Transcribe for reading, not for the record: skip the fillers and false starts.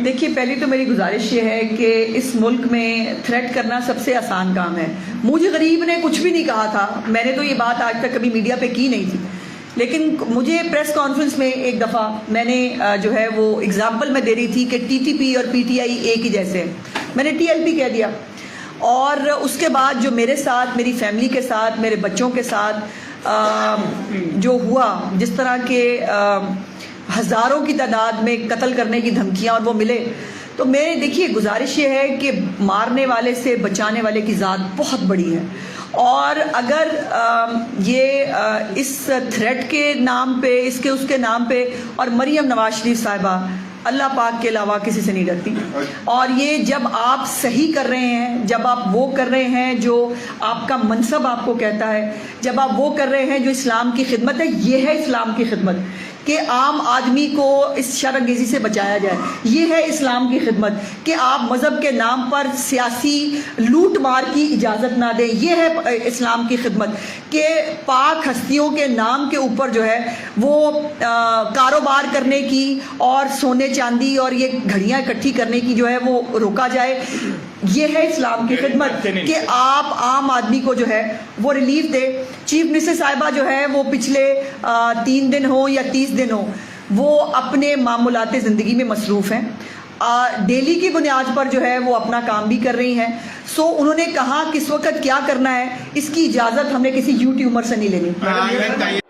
دیکھیے پہلی تو میری گزارش یہ ہے کہ اس ملک میں تھریٹ کرنا سب سے آسان کام ہے. مجھے غریب نے کچھ بھی نہیں کہا تھا, میں نے تو یہ بات آج تک کبھی میڈیا پہ کی نہیں تھی, لیکن مجھے پریس کانفرنس میں ایک دفعہ میں نے جو ہے وہ اگزامپل میں دے رہی تھی کہ ٹی ٹی پی اور پی ٹی آئی ایک ہی جیسے ہیں, میں نے ٹی ایل پی کہہ دیا. اور اس کے بعد جو میرے ساتھ, میری فیملی کے ساتھ, میرے بچوں کے ساتھ جو ہوا, جس طرح کے ہزاروں کی تعداد میں قتل کرنے کی دھمکیاں اور وہ ملے, تو میرے دیکھیے گزارش یہ ہے کہ مارنے والے سے بچانے والے کی ذات بہت بڑی ہے. اور اگر یہ اس تھریٹ کے نام پہ, اس کے نام پہ, اور مریم نواز شریف صاحبہ اللہ پاک کے علاوہ کسی سے نہیں ڈرتی, اور یہ جب آپ صحیح کر رہے ہیں, جب آپ وہ کر رہے ہیں جو آپ کا منصب آپ کو کہتا ہے, جب آپ وہ کر رہے ہیں جو اسلام کی خدمت ہے, یہ ہے اسلام کی خدمت کہ عام آدمی کو اس شر انگیزی سے بچایا جائے, یہ ہے اسلام کی خدمت کہ آپ مذہب کے نام پر سیاسی لوٹ مار کی اجازت نہ دیں, یہ ہے اسلام کی خدمت کہ پاک ہستیوں کے نام کے اوپر جو ہے وہ کاروبار کرنے کی اور سونے چاندی اور یہ گھڑیاں اکٹھی کرنے کی جو ہے وہ روکا جائے. یہ ہے اسلام کی خدمت کہ آپ عام آدمی کو جو ہے وہ ریلیف دے. چیف منسٹر صاحبہ جو ہے وہ پچھلے 3 دن ہو یا 30 دن ہو, وہ اپنے معمولات زندگی میں مصروف ہیں, ڈیلی کی بنیاد پر جو ہے وہ اپنا کام بھی کر رہی ہیں. سو انہوں نے کہا کس وقت کیا کرنا ہے, اس کی اجازت ہم نے کسی یوٹیوبر سے نہیں لینی.